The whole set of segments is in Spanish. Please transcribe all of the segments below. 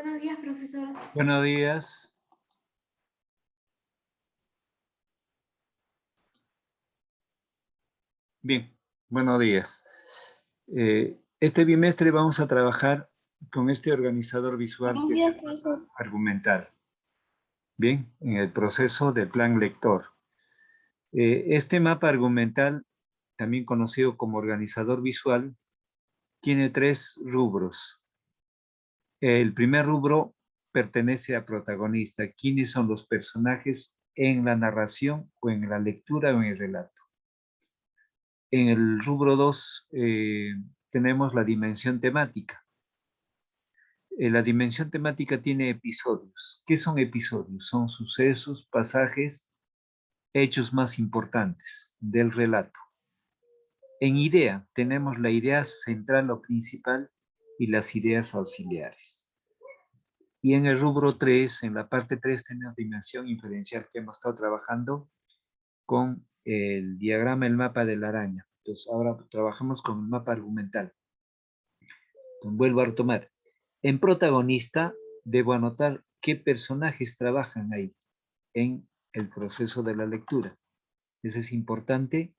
Buenos días, profesor. Buenos días. Bien, buenos días. Este bimestre vamos a trabajar con este organizador visual Buenos que es días, el profesor. argumental. Bien, en el proceso del plan lector. Este mapa argumental, también conocido como organizador visual, tiene 3 rubros. El primer rubro pertenece a protagonista. ¿Quiénes son los personajes en la narración o en la lectura o en el relato? En el rubro 2 tenemos la dimensión temática. La dimensión temática tiene episodios. ¿Qué son episodios? Son sucesos, pasajes, hechos más importantes del relato. En idea tenemos la idea central o principal y las ideas auxiliares. Y en el rubro 3, en la parte 3, tenemos dimensión inferencial que hemos estado trabajando con el diagrama, el mapa de la araña. Entonces ahora trabajamos con el mapa argumental. Entonces, vuelvo a retomar. En protagonista debo anotar qué personajes trabajan ahí en el proceso de la lectura. Eso es importante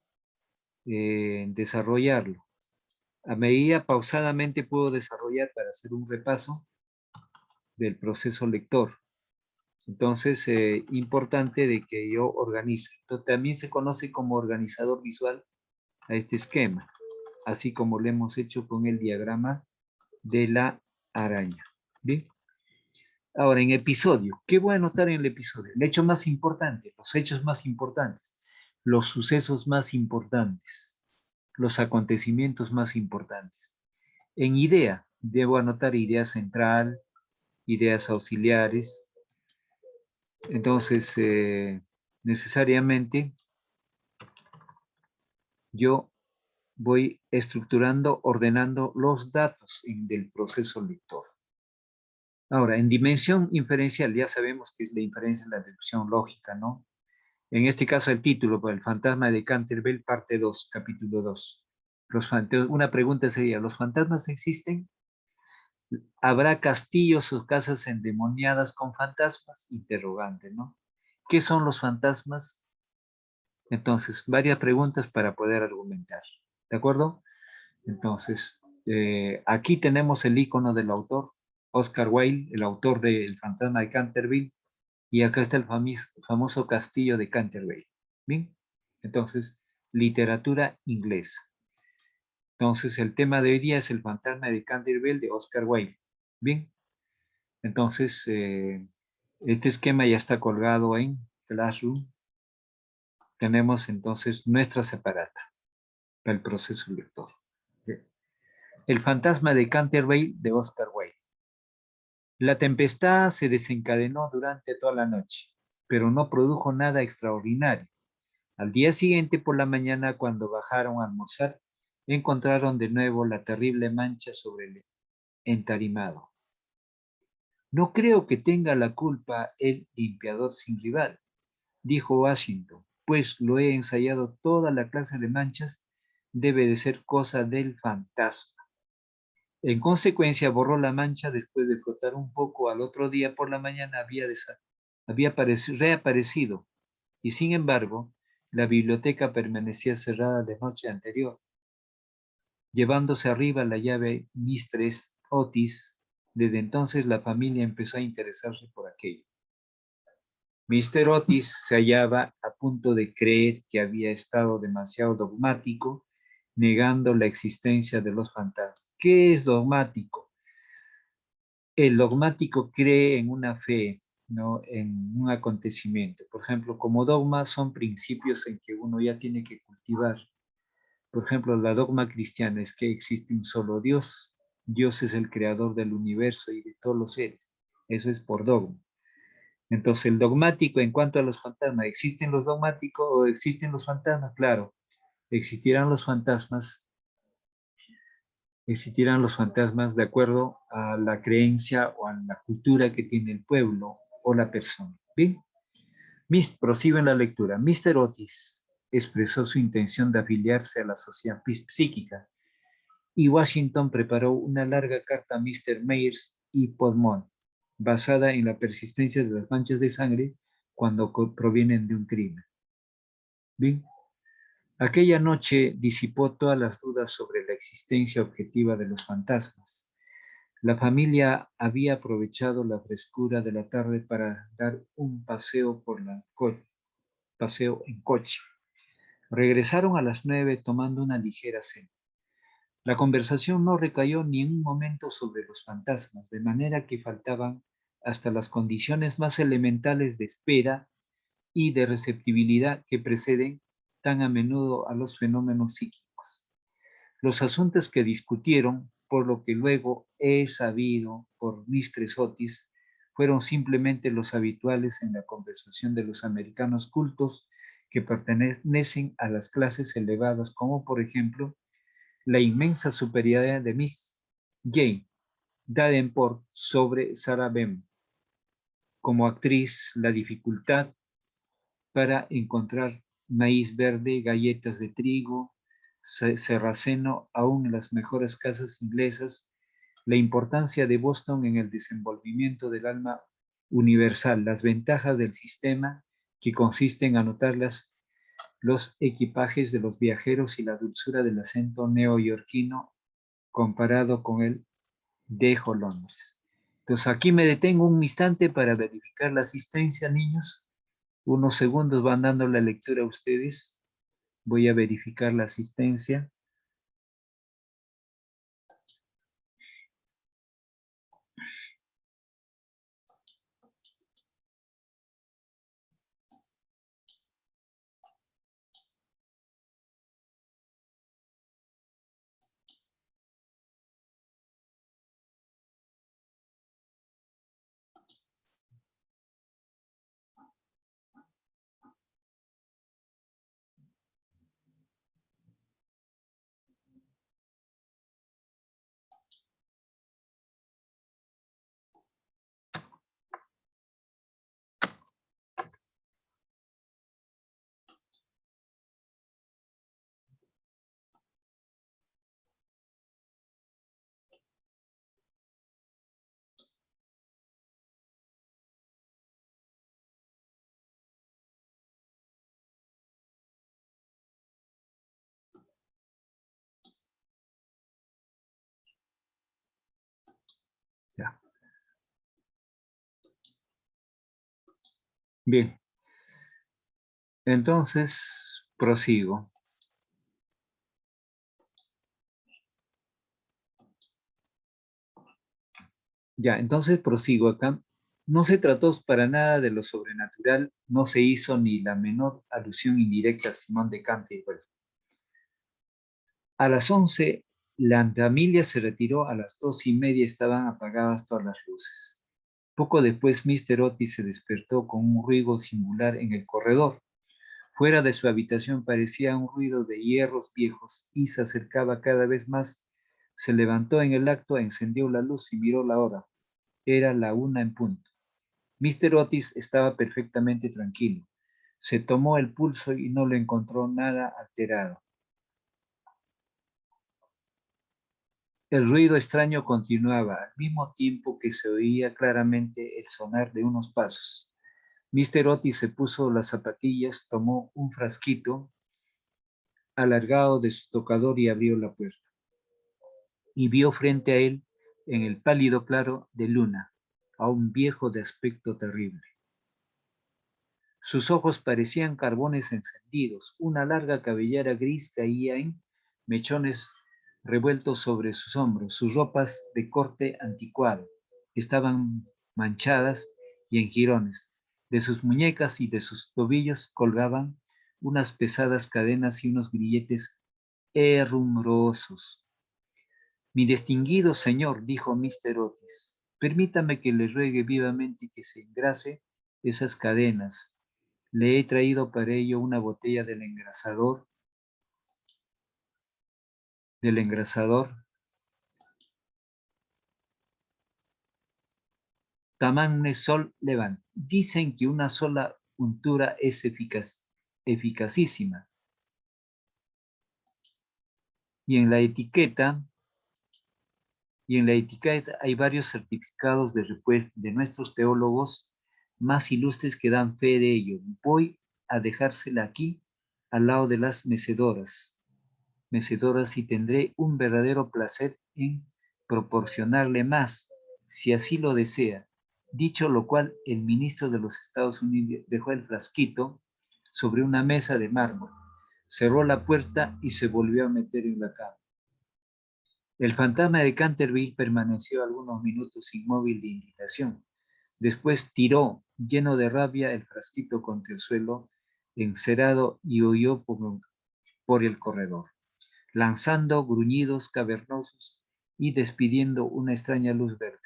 desarrollarlo. A medida pausadamente puedo desarrollar para hacer un repaso del proceso lector. Entonces, importante de que yo organice. Entonces, también se conoce como organizador visual a este esquema, así como lo hemos hecho con el diagrama de la araña. ¿Bien? Ahora, en episodio, ¿qué voy a anotar en el episodio? El hecho más importante, los hechos más importantes, los sucesos más importantes, los acontecimientos más importantes. En idea, debo anotar idea central, ideas auxiliares. Entonces, necesariamente, yo voy estructurando, ordenando los datos del proceso lector. Ahora, en dimensión inferencial, ya sabemos que es la inferencia en la deducción lógica, ¿no? En este caso el título, por el fantasma de Canterville, parte 2, capítulo 2. Una pregunta sería, ¿los fantasmas existen? ¿Habrá castillos o casas endemoniadas con fantasmas? Interrogante, ¿no? ¿Qué son los fantasmas? Entonces, varias preguntas para poder argumentar, ¿de acuerdo? Entonces, aquí tenemos el icono del autor, Oscar Wilde, el autor de El fantasma de Canterville, y acá está el famoso castillo de Canterville. Bien, entonces, literatura inglesa. Entonces, el tema de hoy día es El fantasma de Canterville de Oscar Wilde. Bien, entonces, este esquema ya está colgado en Classroom. Tenemos entonces nuestra separata para el proceso lector. Bien. El fantasma de Canterville de Oscar Wilde. La tempestad se desencadenó durante toda la noche, pero no produjo nada extraordinario. Al día siguiente por la mañana, cuando bajaron a almorzar, encontraron de nuevo la terrible mancha sobre el entarimado. No creo que tenga la culpa el limpiador sin rival, dijo Washington, pues lo he ensayado toda la clase de manchas, debe de ser cosa del fantasma. En consecuencia, borró la mancha después de frotar un poco. Al otro día por la mañana había reaparecido, y sin embargo, la biblioteca permanecía cerrada de noche anterior. Llevándose arriba la llave Mistress Otis, desde entonces la familia empezó a interesarse por aquello. Mr. Otis se hallaba a punto de creer que había estado demasiado dogmático, negando la existencia de los fantasmas. ¿Qué es dogmático? El dogmático cree en una fe, ¿no? En un acontecimiento. Por ejemplo, como dogma son principios en que uno ya tiene que cultivar. Por ejemplo, la dogma cristiana es que existe un solo Dios. Dios es el creador del universo y de todos los seres. Eso es por dogma. Entonces, el dogmático en cuanto a los fantasmas, ¿existen los dogmáticos o existen los fantasmas? Claro, existirán los fantasmas de acuerdo a la creencia o a la cultura que tiene el pueblo o la persona. Bien, prosigo en la lectura. Mr. Otis expresó su intención de afiliarse a la sociedad psíquica y Washington preparó una larga carta a Mr. Meyers y Podmont, basada en la persistencia de las manchas de sangre cuando provienen de un crimen. Bien, aquella noche disipó todas las dudas sobre la existencia objetiva de los fantasmas. La familia había aprovechado la frescura de la tarde para dar un paseo paseo en coche. Regresaron a las 9 tomando una ligera cena. La conversación no recayó ni un momento sobre los fantasmas, de manera que faltaban hasta las condiciones más elementales de espera y de receptibilidad que preceden tan a menudo a los fenómenos psíquicos. Los asuntos que discutieron, por lo que luego he sabido por Mistress Otis, fueron simplemente los habituales en la conversación de los americanos cultos que pertenecen a las clases elevadas, como por ejemplo la inmensa superioridad de Miss Jane Davenport sobre Sarah Bem. Como actriz, la dificultad para encontrar maíz verde, galletas de trigo, cerraceno, aún en las mejores casas inglesas, la importancia de Boston en el desenvolvimiento del alma universal, las ventajas del sistema que consiste en anotar los equipajes de los viajeros y la dulzura del acento neoyorquino comparado con el dejo Londres. Entonces aquí me detengo un instante para verificar la asistencia, niños. Unos segundos van dando la lectura a ustedes. Voy a verificar la asistencia. Ya. Bien, entonces prosigo. Ya, entonces prosigo acá. No se trató para nada de lo sobrenatural, no se hizo ni la menor alusión indirecta a Simón de Canterbury. A las 11, la familia se retiró, a las 2:30 estaban apagadas todas las luces. Poco después, Mr. Otis se despertó con un ruido singular en el corredor. Fuera de su habitación parecía un ruido de hierros viejos y se acercaba cada vez más. Se levantó en el acto, encendió la luz y miró la hora. Era la 1 en punto. Mr. Otis estaba perfectamente tranquilo. Se tomó el pulso y no lo encontró nada alterado. El ruido extraño continuaba, al mismo tiempo que se oía claramente el sonar de unos pasos. Mr. Otis se puso las zapatillas, tomó un frasquito alargado de su tocador y abrió la puerta. Y vio frente a él, en el pálido claro de luna, a un viejo de aspecto terrible. Sus ojos parecían carbones encendidos, una larga cabellera gris caía en mechones revueltos sobre sus hombros, sus ropas de corte anticuado estaban manchadas y en jirones. De sus muñecas y de sus tobillos colgaban unas pesadas cadenas y unos grilletes herrumbrosos. Mi distinguido señor, dijo Mr. Otis, permítame que le ruegue vivamente que se engrase esas cadenas. Le he traído para ello una botella del engrasador Tamanne Sol Levant. Dicen que una sola untura es eficacísima. Y en la etiqueta y en la etiqueta hay varios certificados de nuestros teólogos más ilustres que dan fe de ello. Voy a dejársela aquí al lado de las mecedoras y tendré un verdadero placer en proporcionarle más, si así lo desea. Dicho lo cual, el ministro de los Estados Unidos dejó el frasquito sobre una mesa de mármol, cerró la puerta y se volvió a meter en la cama. El fantasma de Canterville permaneció algunos minutos inmóvil de indignación. Después tiró, lleno de rabia, el frasquito contra el suelo, encerado, y huyó por el corredor, lanzando gruñidos cavernosos y despidiendo una extraña luz verde.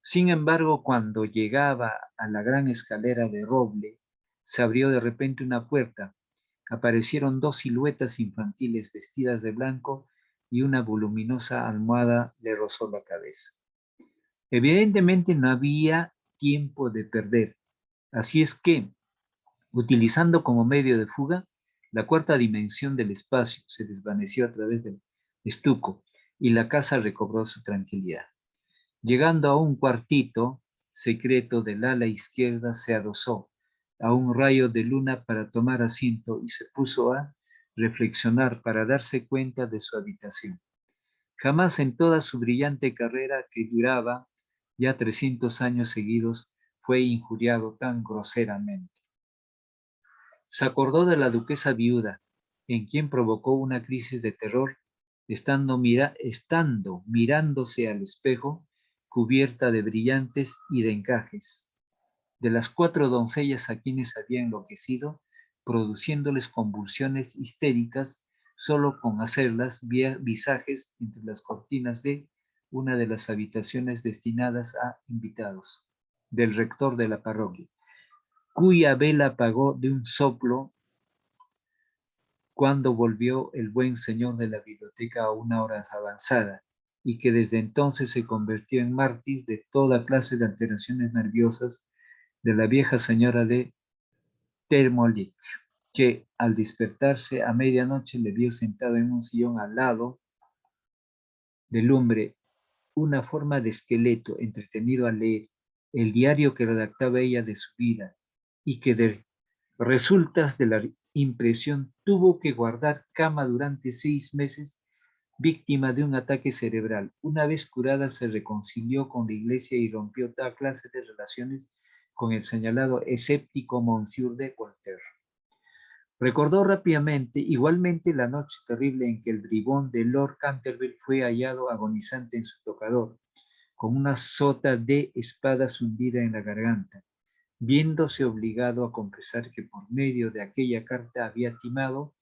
Sin embargo, cuando llegaba a la gran escalera de roble, se abrió de repente una puerta. Aparecieron dos siluetas infantiles vestidas de blanco y una voluminosa almohada le rozó la cabeza. Evidentemente no había tiempo de perder, así es que, utilizando como medio de fuga, la cuarta dimensión del espacio se desvaneció a través del estuco y la casa recobró su tranquilidad. Llegando a un cuartito secreto del ala izquierda, se adosó a un rayo de luna para tomar asiento y se puso a reflexionar para darse cuenta de su habitación. Jamás en toda su brillante carrera, que duraba ya 300 años seguidos, fue injuriado tan groseramente. Se acordó de la duquesa viuda, en quien provocó una crisis de terror, estando mirándose al espejo, cubierta de brillantes y de encajes, de las 4 doncellas a quienes había enloquecido, produciéndoles convulsiones histéricas, solo con hacerlas visajes entre las cortinas de una de las habitaciones destinadas a invitados, del rector de la parroquia, cuya vela apagó de un soplo cuando volvió el buen señor de la biblioteca a una hora avanzada, y que desde entonces se convirtió en mártir de toda clase de alteraciones nerviosas de la vieja señora de Termolic, que al despertarse a medianoche le vio sentado en un sillón al lado del lumbre, una forma de esqueleto entretenido a leer el diario que redactaba ella de su vida, y que de resultas de la impresión tuvo que guardar cama durante 6 meses, víctima de un ataque cerebral. Una vez curada, se reconcilió con la iglesia y rompió toda clase de relaciones con el señalado escéptico Monsieur de Voltaire. Recordó rápidamente igualmente la noche terrible en que el bribón de Lord Canterville fue hallado agonizante en su tocador, con una sota de espadas hundida en la garganta, viéndose obligado a confesar que por medio de aquella carta había timado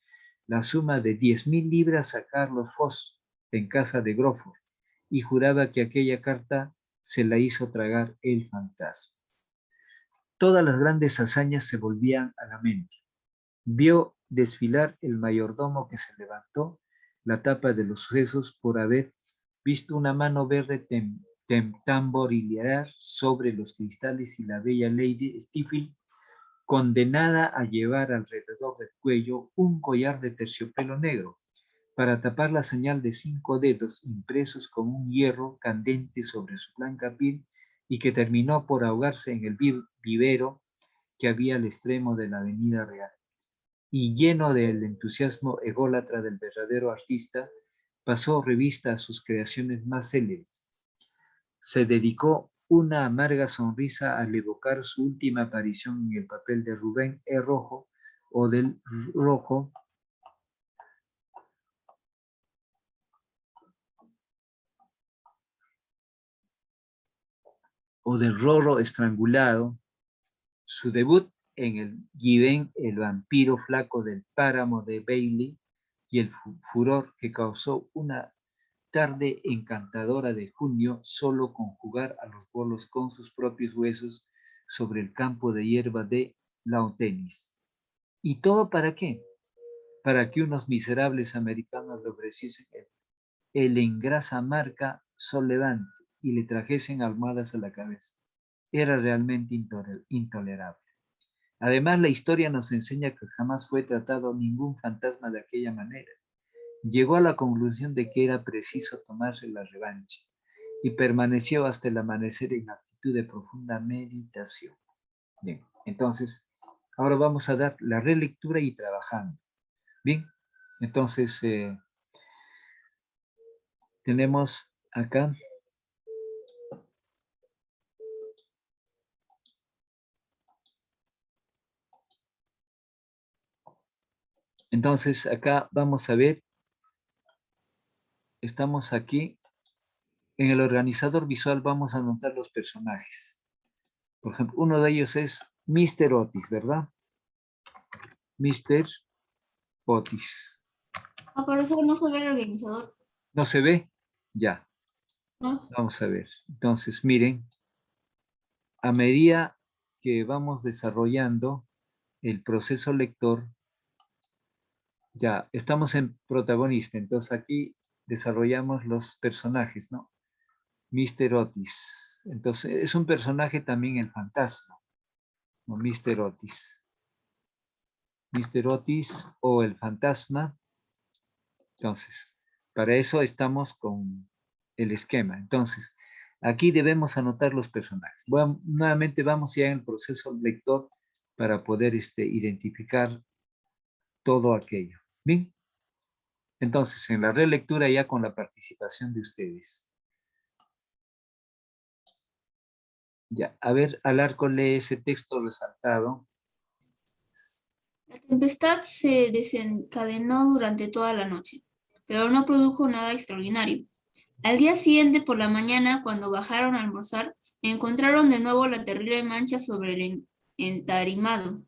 la suma de 10,000 libras a Carlos Foss en casa de Groford, y juraba que aquella carta se la hizo tragar el fantasma. Todas las grandes hazañas se volvían a la mente. Vio desfilar el mayordomo, que se levantó la tapa de los sucesos por haber visto una mano verde tamborilear sobre los cristales, y la bella Lady Steeple, condenada a llevar alrededor del cuello un collar de terciopelo negro para tapar la señal de 5 dedos impresos con un hierro candente sobre su blanca piel, y que terminó por ahogarse en el vivero que había al extremo de la avenida Real. Y lleno del entusiasmo ególatra del verdadero artista, pasó revista a sus creaciones más célebres. Se dedicó una amarga sonrisa al evocar su última aparición en el papel de Rubén E. Rojo, o del Rojo, o del Rorro estrangulado, su debut en el Given, el vampiro flaco del páramo de Bailey, y el furor que causó una tarde encantadora de junio, solo con jugar a los bolos con sus propios huesos sobre el campo de hierba de lawn tenis. ¿Y todo para qué? Para que unos miserables americanos le ofreciesen el engrasa marca Sol Levante y le trajesen almohadas a la cabeza. Era realmente intolerable. Además, la historia nos enseña que jamás fue tratado ningún fantasma de aquella manera. Llegó a la conclusión de que era preciso tomarse la revancha, y permaneció hasta el amanecer en actitud de profunda meditación. Bien, entonces, ahora vamos a dar la relectura y trabajando. Bien, entonces, tenemos acá. Entonces, acá vamos a ver, estamos aquí. En el organizador visual vamos a anotar los personajes. Por ejemplo, uno de ellos es Mr. Otis, ¿verdad? Mr. Otis. Ah, por eso no se ve el organizador. ¿No se ve? Ya, ¿No? vamos a ver. Entonces, miren, a medida que vamos desarrollando el proceso lector, ya estamos en protagonista, entonces aquí desarrollamos los personajes, ¿no? Mr. Otis. Entonces, es un personaje también el fantasma, ¿no? Mr. Otis. Mr. Otis o el fantasma. Entonces, para eso estamos con el esquema. Entonces, aquí debemos anotar los personajes. Bueno, nuevamente vamos ya en el proceso lector para poder identificar todo aquello. Bien, entonces en la relectura ya con la participación de ustedes. Ya, a ver, Alarco lee ese texto resaltado. La tempestad se desencadenó durante toda la noche, pero no produjo nada extraordinario. Al día siguiente, por la mañana, cuando bajaron a almorzar, encontraron de nuevo la terrible mancha sobre el entarimado.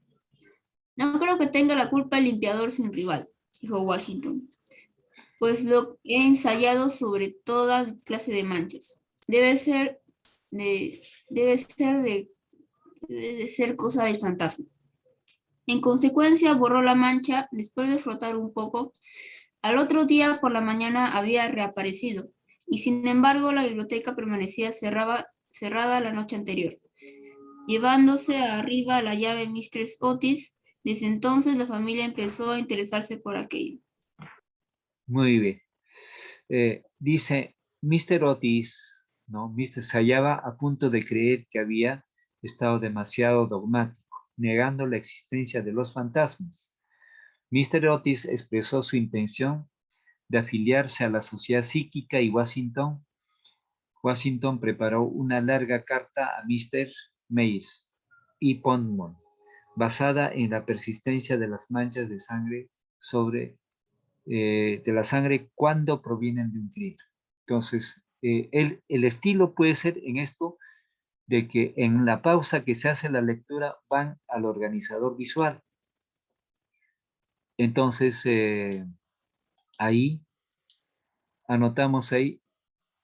No creo que tenga la culpa el limpiador sin rival, dijo Washington, pues lo he ensayado sobre toda clase de manchas. Debe de ser cosa del fantasma. En consecuencia, borró la mancha después de frotar un poco. Al otro día por la mañana había reaparecido, y sin embargo la biblioteca permanecía cerrada la noche anterior. Llevándose arriba la llave Mistress Otis, desde entonces la familia empezó a interesarse por aquello. Muy bien. Dice, Mr. Otis, ¿no? Mr. se hallaba a punto de creer que había estado demasiado dogmático, negando la existencia de los fantasmas. Mr. Otis expresó su intención de afiliarse a la Sociedad Psíquica y Washington preparó una larga carta a Mr. Mayes y Pondmore, basada en la persistencia de las manchas de sangre de la sangre cuando provienen de un crimen. Entonces, el estilo puede ser en esto de que en la pausa que se hace la lectura van al organizador visual. Entonces, ahí anotamos ahí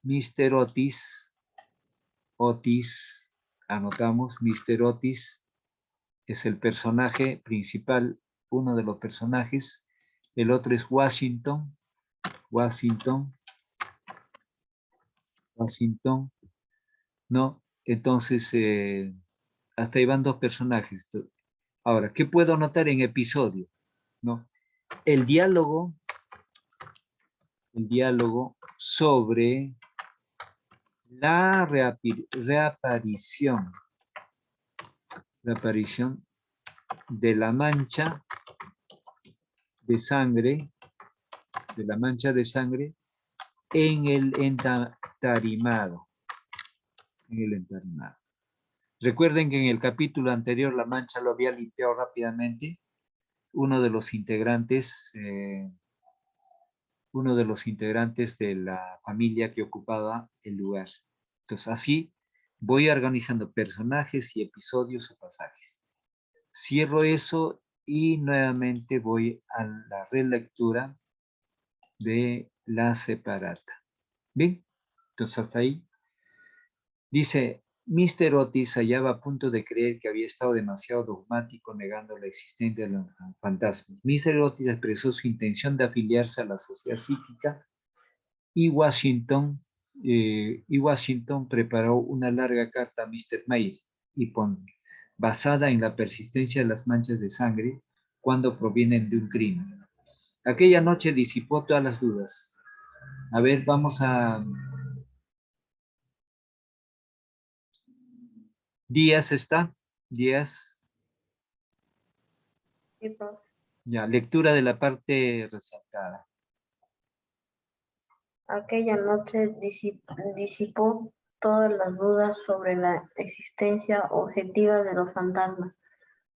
Mr. Otis, anotamos Mr. Otis es el personaje principal, uno de los personajes. El otro es Washington, ¿no? Entonces, hasta ahí van dos personajes. Ahora, ¿qué puedo anotar en episodio? ¿No? El diálogo sobre la reaparición de la mancha de sangre, en el entarimado. Recuerden que en el capítulo anterior la mancha lo había limpiado rápidamente uno de los integrantes, de la familia que ocupaba el lugar. Entonces, así voy organizando personajes y episodios o pasajes. Cierro eso y nuevamente voy a la relectura de la separata. Bien, entonces hasta ahí. Dice, Mr. Otis hallaba a punto de creer que había estado demasiado dogmático negando la existencia de los fantasmas. Mr. Otis expresó su intención de afiliarse a la Sociedad Psíquica y Washington preparó una larga carta a Mr. Mayer y Pond, basada en la persistencia de las manchas de sangre cuando provienen de un crimen. Aquella noche disipó todas las dudas. A ver, vamos a Díaz está. Díaz. Sí, profe. Ya, lectura de la parte resaltada. Aquella noche disipó todas las dudas sobre la existencia objetiva de los fantasmas.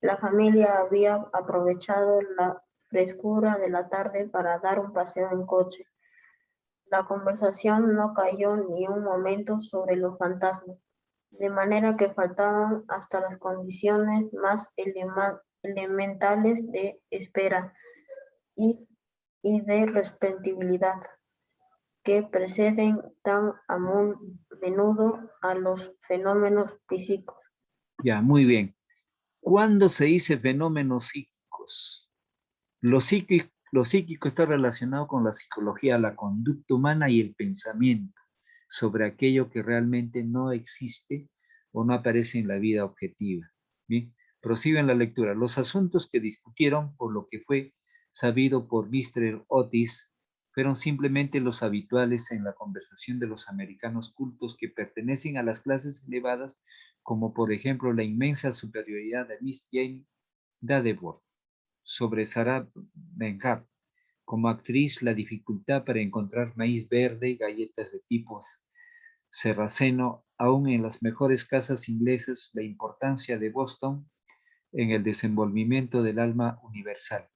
La familia había aprovechado la frescura de la tarde para dar un paseo en coche. La conversación no cayó ni un momento sobre los fantasmas, de manera que faltaban hasta las condiciones más elementales de espera y, y de respetabilidad que preceden tan a menudo a los fenómenos físicos. Ya, muy bien. ¿Cuándo se dice fenómenos psíquicos? Lo psíquico está relacionado con la psicología, la conducta humana y el pensamiento sobre aquello que realmente no existe o no aparece en la vida objetiva. Bien, prosigo en la lectura. Los asuntos que discutieron, por lo que fue sabido por Mr. Otis, fueron simplemente los habituales en la conversación de los americanos cultos que pertenecen a las clases elevadas, como por ejemplo la inmensa superioridad de Miss Jane Dadevor sobre Sarah Bernhardt. Como actriz, la dificultad para encontrar maíz verde y galletas de tipos Serraceno, aún en las mejores casas inglesas, la importancia de Boston en el desenvolvimiento del alma universal.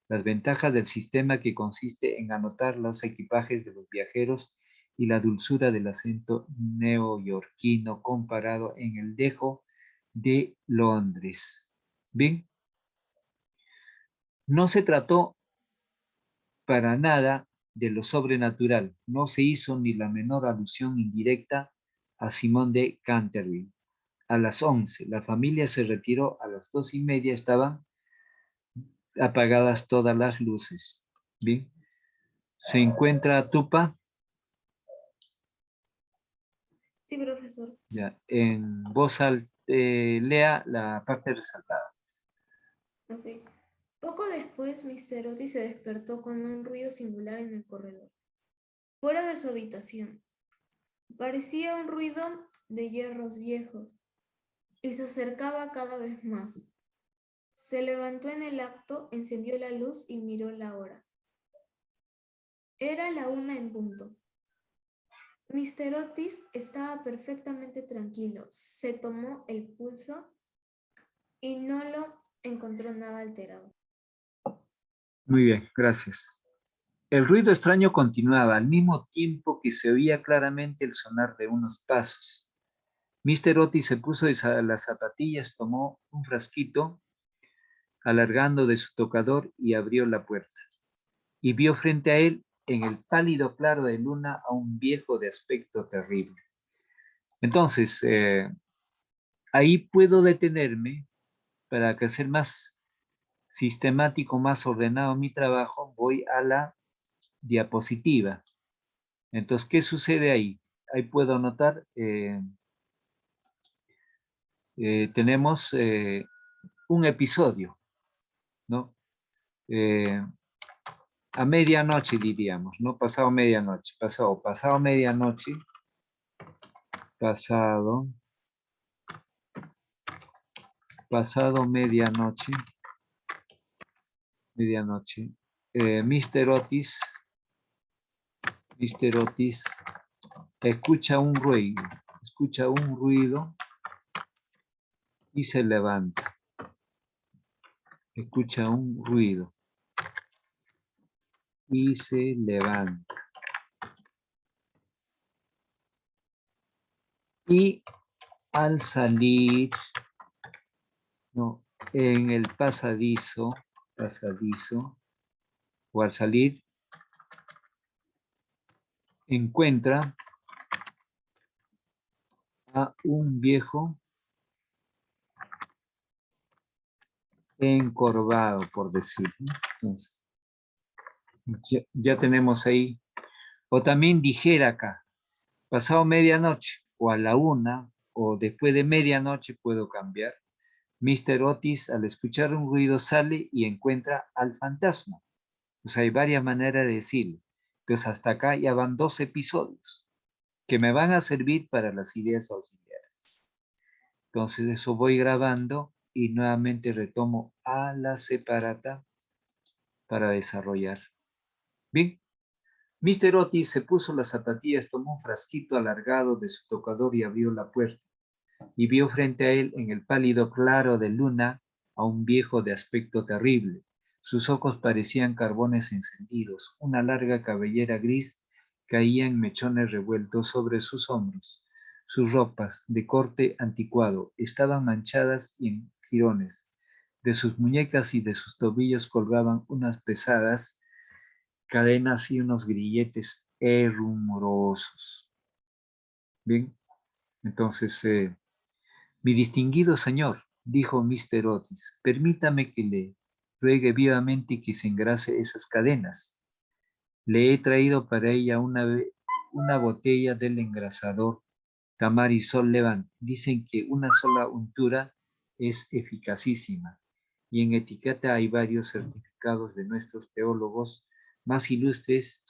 Las ventajas del sistema que consiste en anotar los equipajes de los viajeros y la dulzura del acento neoyorquino comparado en el dejo de Londres. Bien, no se trató para nada de lo sobrenatural. No se hizo ni la menor alusión indirecta a Simón de Canterville. A las 11, la familia se retiró. A las 2:30 estaban apagadas todas las luces. Bien. Se encuentra Tupa. Sí, profesor. Ya, en voz alta, lea la parte resaltada. Ok. Poco después, Mr. Otis se despertó con un ruido singular en el corredor, fuera de su habitación. Parecía un ruido de hierros viejos y se acercaba cada vez más. Se levantó en el acto, encendió la luz y miró la hora. Era la 1 en punto. Mr. Otis estaba perfectamente tranquilo. Se tomó el pulso y no lo encontró nada alterado. Muy bien, gracias. El ruido extraño continuaba al mismo tiempo que se oía claramente el sonar de unos pasos. Mr. Otis se puso las zapatillas, tomó un frasquito, alargando de su tocador y abrió la puerta. Y vio frente a él, en el pálido claro de luna, a un viejo de aspecto terrible. Entonces, ahí puedo detenerme para que sea más sistemático, más ordenado mi trabajo. Voy a la diapositiva. Entonces, ¿qué sucede ahí? Ahí puedo notar, tenemos un episodio, ¿no? A medianoche diríamos, ¿no? Pasado medianoche, pasado medianoche, pasado medianoche, Mr. Otis escucha un ruido y se levanta. Escucha un ruido y se levanta. Y al salir, no, en el pasadizo, o al salir, encuentra a un viejo encorvado, por decirlo. Entonces, ya tenemos ahí. O también dijera acá, pasado medianoche, o a la 1, o después de medianoche puedo cambiar. Mr. Otis, al escuchar un ruido, sale y encuentra al fantasma. Pues hay varias maneras de decirlo. Entonces, hasta acá ya van 2 episodios que me van a servir para las ideas auxiliares. Entonces eso voy grabando y nuevamente retomo a la separata para desarrollar. Bien, Mr. Otis se puso las zapatillas, tomó un frasquito alargado de su tocador y abrió la puerta. Y vio frente a él, en el pálido claro de luna, a un viejo de aspecto terrible. Sus ojos parecían carbones encendidos. Una larga cabellera gris caía en mechones revueltos sobre sus hombros. Sus ropas, de corte anticuado, estaban manchadas y en jirones. De sus muñecas y de sus tobillos colgaban unas pesadas cadenas y unos grilletes herrumorosos. Bien, entonces, mi distinguido señor, dijo Mr. Otis, permítame que le ruegue vivamente que se engrase esas cadenas. Le he traído para ella una botella del engrasador Tamarisol Levant. Dicen que una sola untura es eficacísima. Y en etiqueta hay varios certificados de nuestros teólogos más ilustres,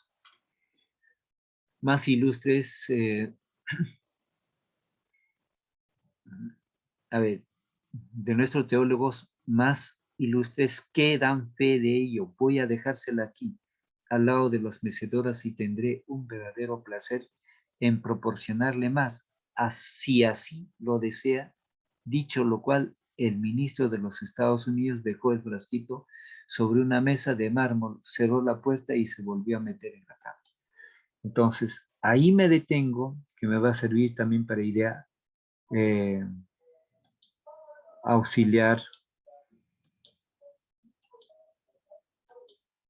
a ver, de nuestros teólogos más ilustres que dan fe de ello. Voy a dejársela aquí, al lado de los mecedoras, y tendré un verdadero placer en proporcionarle más, si así lo desea. Dicho lo cual, el ministro de los Estados Unidos dejó el frasquito sobre una mesa de mármol, cerró la puerta y se volvió a meter en la cama. Entonces, ahí me detengo, que me va a servir también para idea auxiliar.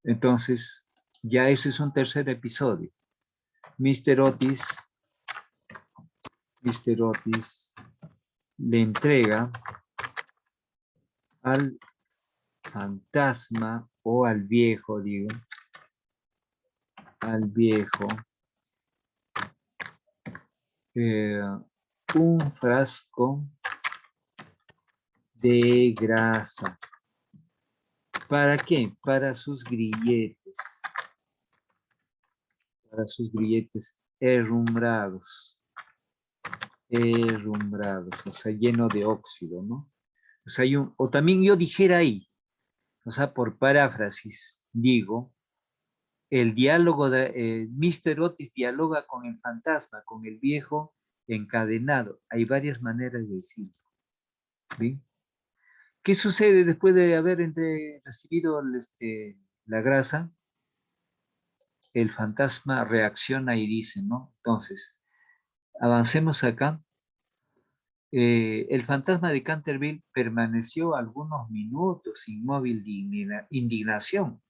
Entonces, ya ese es un tercer episodio. Mr. Otis le entrega al fantasma o al viejo, digo, al viejo, un frasco de grasa. ¿Para qué? Para sus grilletes. Para sus grilletes herrumbrados. O sea, lleno de óxido, ¿no? O sea, o también yo dijera ahí, o sea, por paráfrasis, digo, el diálogo de Mr. Otis dialoga con el fantasma, con el viejo encadenado. Hay varias maneras de decirlo. ¿Bien? ¿Qué sucede después de haber recibido la grasa? El fantasma reacciona y dice, ¿no? Entonces, avancemos acá. El fantasma de Canterville permaneció algunos minutos inmóvil de indignación.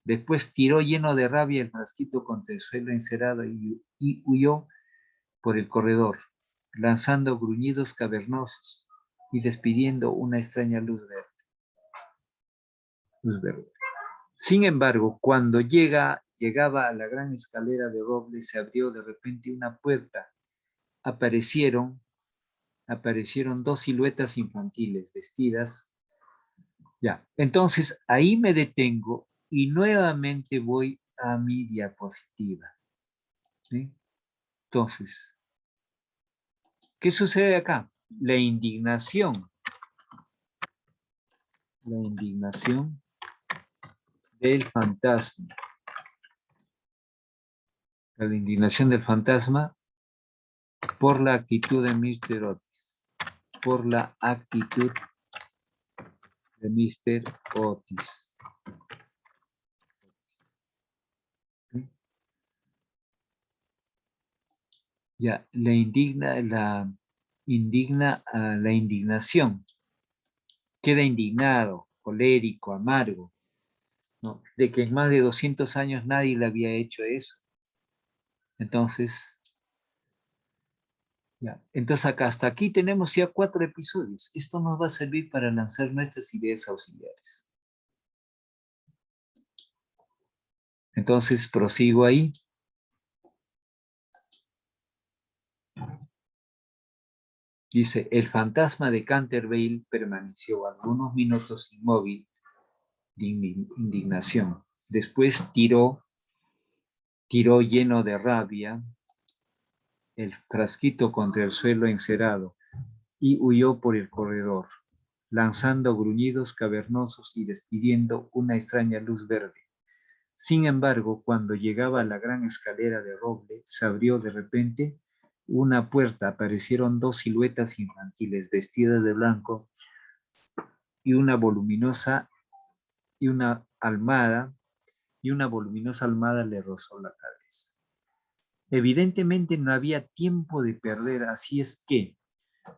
Después tiró lleno de rabia el frasquito contra el suelo encerado y huyó por el corredor, lanzando gruñidos cavernosos y despidiendo una extraña luz verde. Sin embargo, cuando llegaba a la gran escalera de roble, se abrió de repente una puerta. Aparecieron dos siluetas infantiles vestidas. Ya, entonces ahí me detengo y nuevamente voy a mi diapositiva. ¿Sí? Entonces, ¿qué sucede acá? La indignación del fantasma. La indignación del fantasma por la actitud de Mr. Otis. Por la actitud de Mr. Otis. ¿Sí? Ya, la indignación. Queda indignado, colérico, amargo, ¿no? De que en más de 200 años nadie le había hecho eso. Entonces, ya. Entonces acá, hasta aquí tenemos ya 4 episodios. Esto nos va a servir para lanzar nuestras ideas auxiliares. Entonces, prosigo ahí. Dice, el fantasma de Canterville permaneció algunos minutos inmóvil de indignación. Después tiró lleno de rabia el frasquito contra el suelo encerado y huyó por el corredor, lanzando gruñidos cavernosos y despidiendo una extraña luz verde. Sin embargo, cuando llegaba a la gran escalera de roble, se abrió de repente una puerta. Aparecieron dos siluetas infantiles vestidas de blanco y una voluminosa almada le rozó la cabeza. Evidentemente no había tiempo de perder, así es que,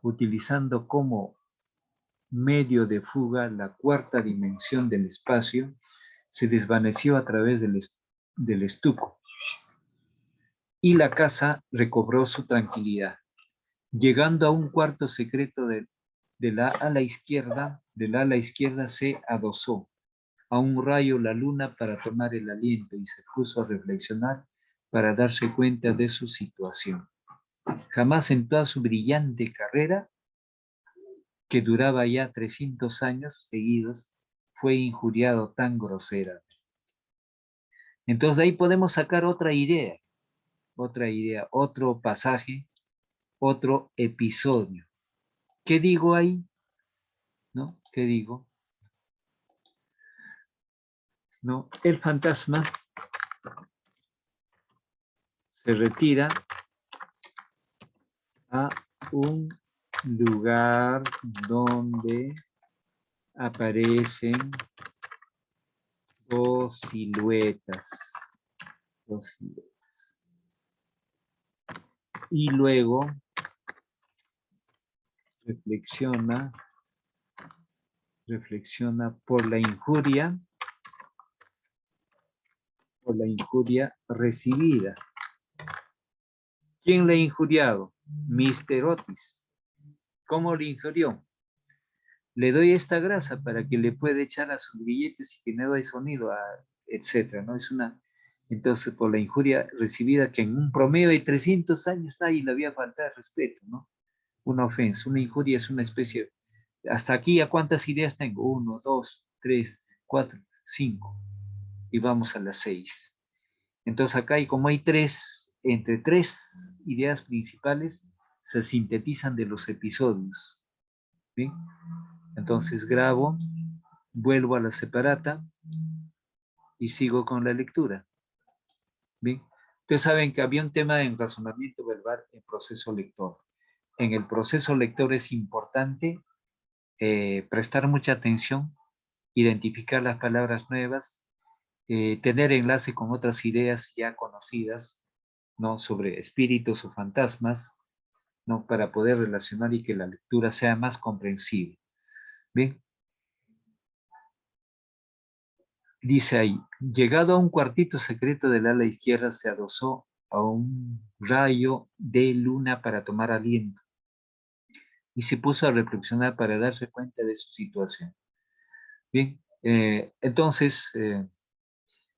utilizando como medio de fuga la cuarta dimensión del espacio, se desvaneció a través del estuco y la casa recobró su tranquilidad. Llegando a un cuarto secreto de la ala izquierda se adosó a un rayo la luna para tomar el aliento y se puso a reflexionar para darse cuenta de su situación. Jamás en toda su brillante carrera, que duraba ya 300 años seguidos, fue injuriado tan grosera. Entonces de ahí podemos sacar otra idea, otro pasaje, otro episodio. ¿Qué digo ahí? ¿No? ¿Qué digo? ¿No? El fantasma se retira a un lugar donde aparecen dos siluetas. Y luego reflexiona por la injuria recibida. ¿Quién le ha injuriado? Mr. Otis. ¿Cómo le injurió? Le doy esta grasa para que le pueda echar a sus billetes y que no dé sonido, etcétera, ¿no? Entonces, por la injuria recibida, que en un promedio de 300 años nadie le había faltado respeto, ¿no? Una ofensa, una injuria es una especie. Hasta aquí, ¿a cuántas ideas tengo? 1, 2, 3, 4, 5. Y vamos a las 6. Entonces acá, como hay entre tres ideas principales, se sintetizan de los episodios. ¿Bien? Entonces grabo, vuelvo a la separata y sigo con la lectura. ¿Bien? Ustedes saben que había un tema en razonamiento verbal en proceso lector. En el proceso lector es importante prestar mucha atención, identificar las palabras nuevas, tener enlace con otras ideas ya conocidas, ¿no? Sobre espíritus o fantasmas, ¿no? Para poder relacionar y que la lectura sea más comprensible. ¿Bien? Dice ahí, llegado a un cuartito secreto del ala izquierda, se adosó a un rayo de luna para tomar aliento y se puso a reflexionar para darse cuenta de su situación. Bien, entonces,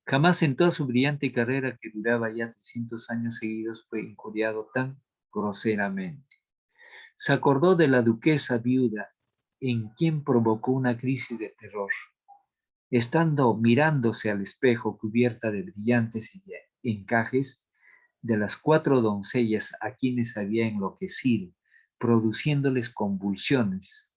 jamás en toda su brillante carrera que duraba ya 300 años seguidos fue injuriado tan groseramente. Se acordó de la duquesa viuda en quien provocó una crisis de terror. Estando mirándose al espejo cubierta de brillantes encajes de las 4 doncellas a quienes había enloquecido, produciéndoles convulsiones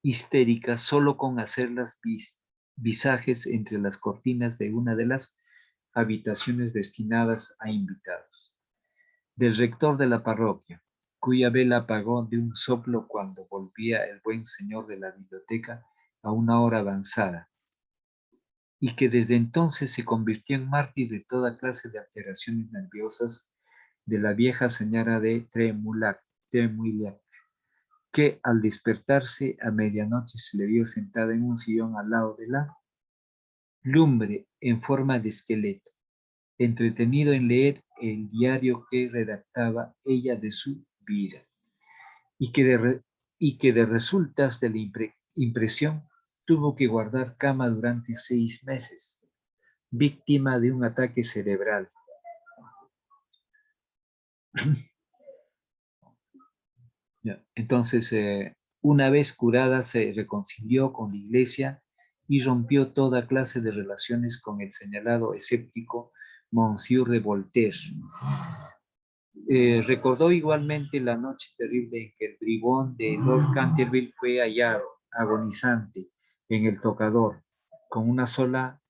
histéricas solo con hacerlas visajes entre las cortinas de una de las habitaciones destinadas a invitados. Del rector de la parroquia, cuya vela apagó de un soplo cuando volvía el buen señor de la biblioteca a una hora avanzada, y que desde entonces se convirtió en mártir de toda clase de alteraciones nerviosas de la vieja señora de Tremouillac, que al despertarse a medianoche se le vio sentada en un sillón al lado de la lumbre en forma de esqueleto, entretenido en leer el diario que redactaba ella de su vida, y que de resultas de la impresión tuvo que guardar cama durante 6 meses, víctima de un ataque cerebral. Entonces, una vez curada, se reconcilió con la iglesia y rompió toda clase de relaciones con el señalado escéptico Monsieur de Voltaire, Recordó igualmente la noche terrible en que el bribón de Lord Canterville fue hallado, agonizante, en el tocador, con una sola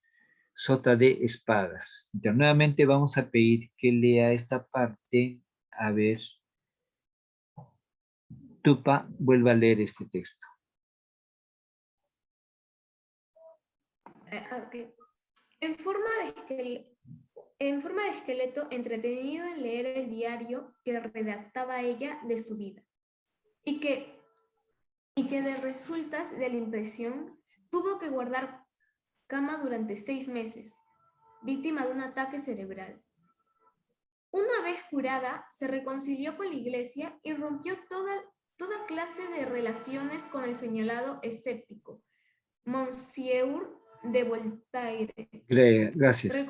sota de espadas. Entonces, nuevamente vamos a pedir que lea esta parte. A ver, Tupa, vuelva a leer este texto. Ok. En forma de esqueleto, entretenido en leer el diario que redactaba ella de su vida, y que de resultas de la impresión tuvo que guardar cama durante 6 meses, víctima de un ataque cerebral. Una vez curada, se reconcilió con la iglesia y rompió toda clase de relaciones con el señalado escéptico, Monsieur de Voltaire. Gracias.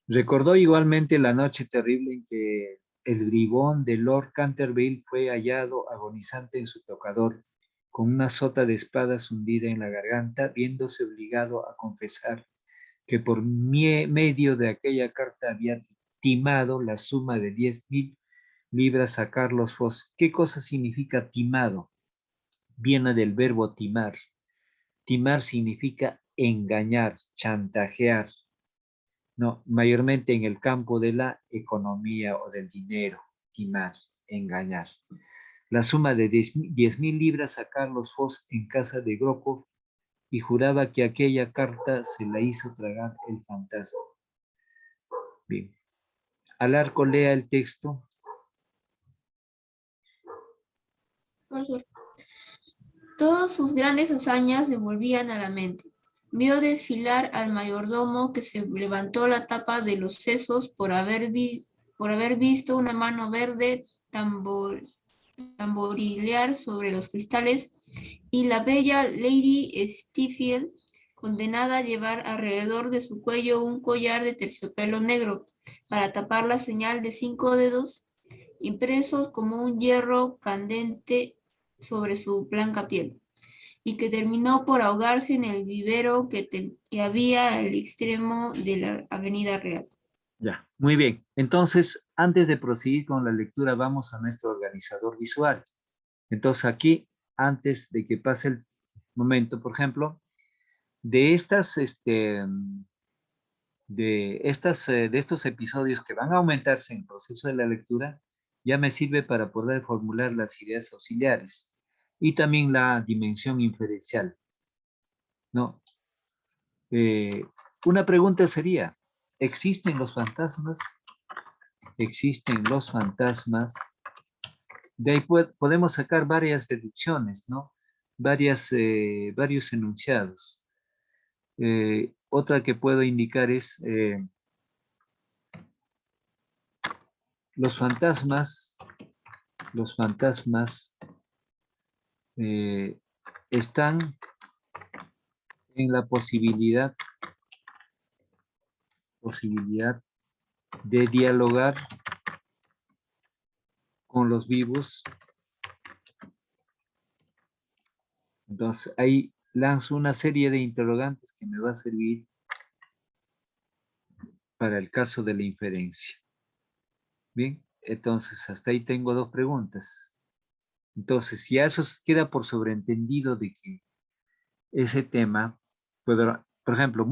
Recordó igualmente la noche terrible en que el bribón de Lord Canterville fue hallado agonizante en su tocador, con una sota de espadas hundida en la garganta, viéndose obligado a confesar que por medio de aquella carta había timado la suma de 10.000 libras a Carlos Foss. ¿Qué cosa significa timado? Viene del verbo timar. Timar significa engañar, chantajear, no, mayormente en el campo de la economía o del dinero, timar, engañar. La suma de 10.000 libras a Carlos Foss en casa de Grokov y juraba que aquella carta se la hizo tragar el fantasma. Bien. Alarco, lea el texto. Profesor. Todas sus grandes hazañas le volvían a la mente. Vio desfilar al mayordomo que se levantó la tapa de los sesos por haber visto una mano verde tamborilear sobre los cristales, y la bella Lady Stephen, condenada a llevar alrededor de su cuello un collar de terciopelo negro para tapar la señal de 5 dedos, impresos como un hierro candente sobre su blanca piel, y que terminó por ahogarse en el vivero que había al extremo de la Avenida Real. Ya, muy bien. Entonces, antes de proseguir con la lectura, vamos a nuestro organizador visual. Entonces, aquí, antes de que pase el momento, por ejemplo, de estos episodios que van a aumentarse en el proceso de la lectura, ya me sirve para poder formular las ideas auxiliares y también la dimensión inferencial, ¿no? Una pregunta sería, ¿existen los fantasmas? ¿Existen los fantasmas? De ahí podemos sacar varias deducciones, ¿no? Varios enunciados. Otra que puedo indicar es los fantasmas están en la posibilidad de dialogar con los vivos. Entonces ahí lanzo una serie de interrogantes que me va a servir para el caso de la inferencia. Bien, entonces hasta ahí tengo 2 preguntas. Entonces ya eso queda por sobreentendido de que ese tema, por ejemplo,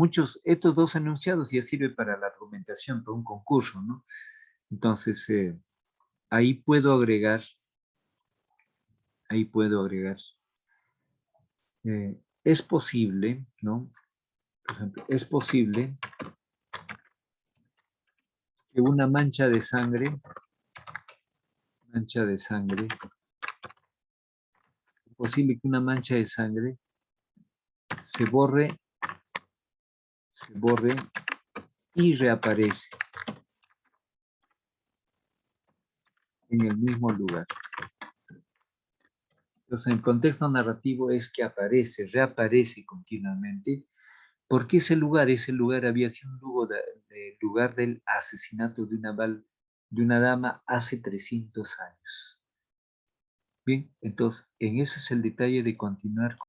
estos 2 enunciados ya sirven para la argumentación, para un concurso, ¿no? Entonces, ahí puedo agregar, es posible, ¿no? Por ejemplo, es posible que una mancha de sangre, posible que una mancha de sangre se borre y reaparece en el mismo lugar. Entonces, el contexto narrativo es que reaparece continuamente, porque ese lugar había sido un lugar del asesinato de una dama hace 300 años. Bien, entonces, en eso es el detalle de continuar